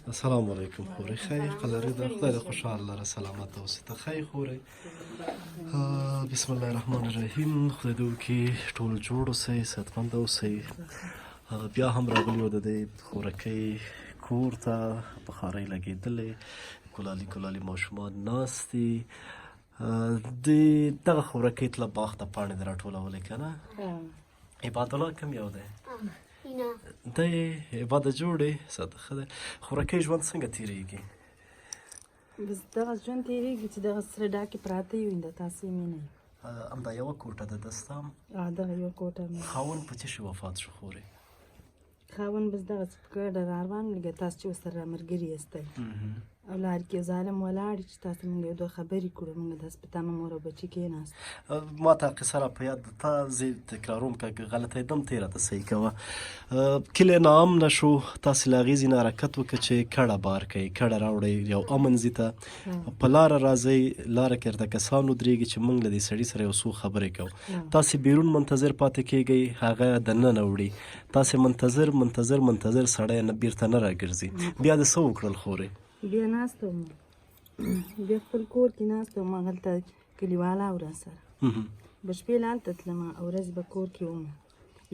السلام علیکم خوري خی قلری د خدای د خوشحال لره سلامت اوسه ته خی خوري بسم الله الرحمن الرحیم خدای دې وکړي ټول جوړ اوسئ صحتمند اوسئ بیا هم راغلي د دې خورکۍ کور ته بخارۍ لګېدلې کلالي کلالي ماشومان ناست دي د دغه خورکۍ تله باغ ته پاڼې دې راټولولې که نه عباد الله کوم یو دی دی عباده جوړې ساده ښه دی خورکۍ ژوند څنګه تېرېږي بس دغه ژوند تېرېږي چې دغه سره ډاکې پراته وي د تاسې مینه همدا یوه کوټه ده د ستا دغه یوه کوټه مې خاوند په څه شي وفات شو خورې خاوند بس دغسې په ګډه را روان لږه تاسو چې ورسره ملګري یستی او لارې کې یو ظالم ولاړ چې تاسو مونږ یو دوه خبرې کړو مونږ داسې په تمه مور او بچي کېناست ما ته قصه را په یاد ده تا زه تکراروم که غلطی دم ترې راته صحیح کوه کلی ناامنه شو تاسې له هغې ځینې حرکت وکړه چې کډه بار کوئ کډه راوړئ یو امن ځي ته په لاره راځئ لاره کې درته کسان ودرېږي چې موږ له دې سړي سره یو څو خبرې کوو تاسې بیرون منتظر پاتې کېږئ هغه دننه وړي تاسې منتظر منتظر منتظر سړی نه بیرته نه راګرځي بیا د څه وکړل خورې بیا ناسته وم بیا خپل کور کې ناسته وم هلته کلیواله او راسره به شپې له هلته تلمه او ورځې به کور کې وم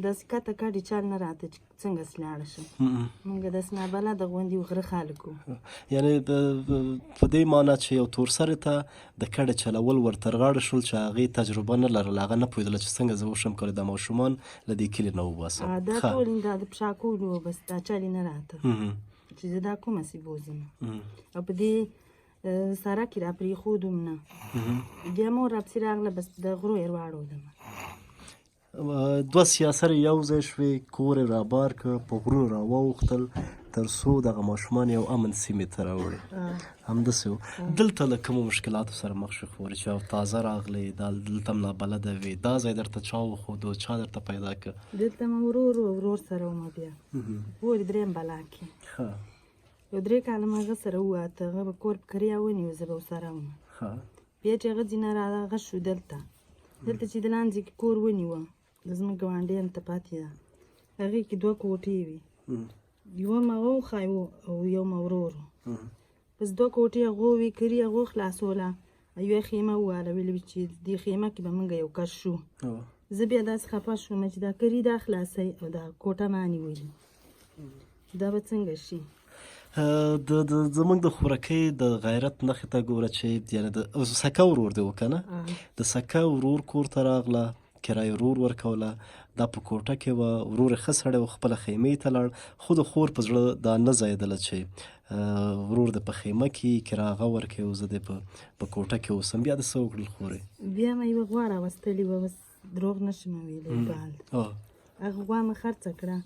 داسې کته کډې چل نه راته چې څنګه سې لاړه شم مونږ داسې نابلده غوندې غره خلک وو یعنې په دې معنا چې یو تور سرې ته د کډې چلول ورته غاړه شول چې هغې تجربه نه لرله هغه نه پوهېدله چې څنګه زه وشم کولی دا ماشومان له دې کلي نه وباسم دا ټول دا د پشا کول وو بس دا چل یې نه راته چې زه دا کومه سې بوځم او په دې سړک یې را پرېښودم نه بیا مور راپسې راغله بس د غرو یې راواړولم دوه سیاسر یو ځای شوې کور یې رابار که په غرونو راواوښتل تر څو دغه ماشومان یو امن سیمې ته راوړې همداسې و دلته له کومو مشکلاتو سره مخ شو خورې چې تازه راغلی دا دلته هم نابلده وې دا ځای درته چا وښودو چا درته پیدا کړه دلته مې ورور سره ومه بیا ورې درېیم بلا کې یو 3 کاله مې هغه سره وواته هغه به کور په کریا ونیو زه به ورسره وم بیا چې هغه ځینه راغه شو دلته چې د لانځې کې کور ونیوه د زموږ ګاونډیانو ته پاتې ده هغې کې 2 کوټې وي یوه مې هغه وښی او یو مې ورور بس 2 کوټې هغو وې کري هغو خلاصوله یوه خیمه وواله ویلې وي چې دې خیمه کې به موږ یو کس شو زه بیا داسې خفه شوم چې دا کري دا خلاصوئ او دا کوټه ما نیولي دا به څنګه شي زموږ د خورکۍ د غیرت نښې ته ګوره چې یعنې د سکه ورور دی و که نه د سکه ورور کور ته راغله کرایه ورور ورکوله دا په کوټه کې وه ورور یې ښه سړی و خپله خیمې ته لاړ خو د خور په زړه دا نه ځایېدله چې ورور د په خیمه کې کرایه هغه ورکوي او زه دې په کوټه کې اوسم بیا د څه وکړل خورې بیا مې یوه غوا راوستلې وه بس دروغ نه شم ویلی بال هغه غوا مې خرڅه کړه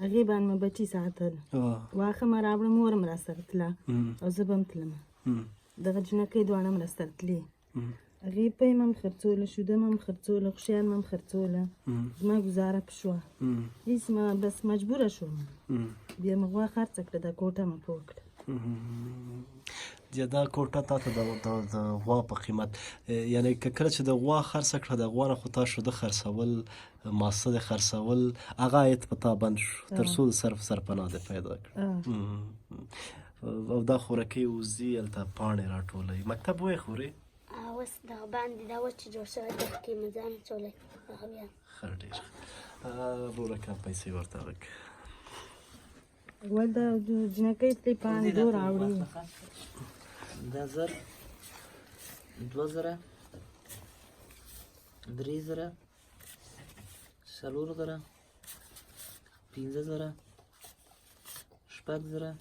هغې باندې مې بچي ساتل واښه مې راوړه مور مې راسره تله او زه به هم تلمه دغه جنکۍ دواړه مې راسره تلې هغې پی مې هم خرڅوله شوده مې هم خرڅوله خوشیان مې هم خرڅوله زما ګزاره په شوه هېڅ مې بس مجبوره شوم بیا مې غوا خرڅه کړه دا کوټه مې پوه کړه دا کوټه تا ته د غوا په قیمت یعنې که کله چې د غوا خرڅه کړه د غوا نه خو تا شوده خرڅول ماسه د خرڅول هغه عاید په تا بند شو تر څو د صرف سرپناه دې پیدا کړه او دا خورکۍ وځي هلته پاڼې راټولوي مکتب وایې خورې اوس دغه باندې دا اوس چې جوړ شوی دغه کې مې ځان اچولی هغه بیا ښه ډېر وروره که پیسې ورته وکړه ول د جنکۍ ترې پاڼې دو راوړي دا 1000 2000 3000 4000 5000 6000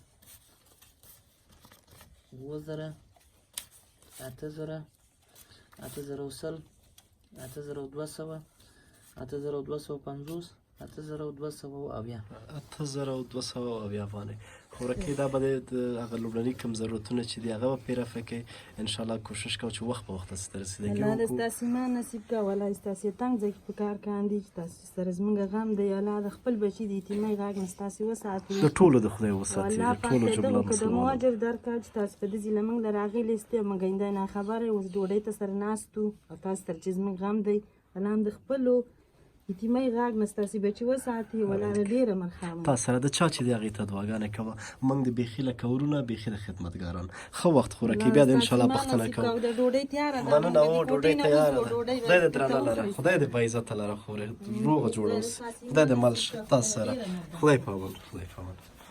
7000 8000 8000 8200 8250 8200 افغانۍ خورکۍ دا به د هغه لومړني کوم ضرورتونه چې دي هغه به پرې رفع کوې انشاءالله کوشش کوو چې وخت په وخت تاسې ته رسېدګي الله دې ستاسې ایمان نصیب کړه والله ستاسې تنګ ځای کې په کار کاندي چې تاسې سره زموږ غم دی الله د خپل بچي د یتیمۍ غږ مې ستاسې وساتي د ټولو د خدای وساتي والله د ټولو پاک جمله دغه که د مو مسلمانانو اجر درکړه چې تاسې په دې ځای له موږ نه راغلي ستې موږ اینده ناخبره اوس ډوډۍ ته سره ناست وو او تاسې سره چې زموږ غم دی الله هم د خپلو یتیمۍ غاږ نه ستاسې بچي وساتي ولاړه ډېره مرخامه تا سره د چا چې د هغې ته دعاګانې کوه موږ د بیخي لکه ورونه بیخي د خدمتګاران ښه وخت خوره کې بیا د انشاءالله پوښتنه کوو د ډوډۍ تیاره ده مننه او ډوډۍ تیاره ده خدای دې درنه لره خدای دې با عزته لره خورې روغه جوړه اوسې خدای دې مل شه تاسو سره خدای پامان خدای پامان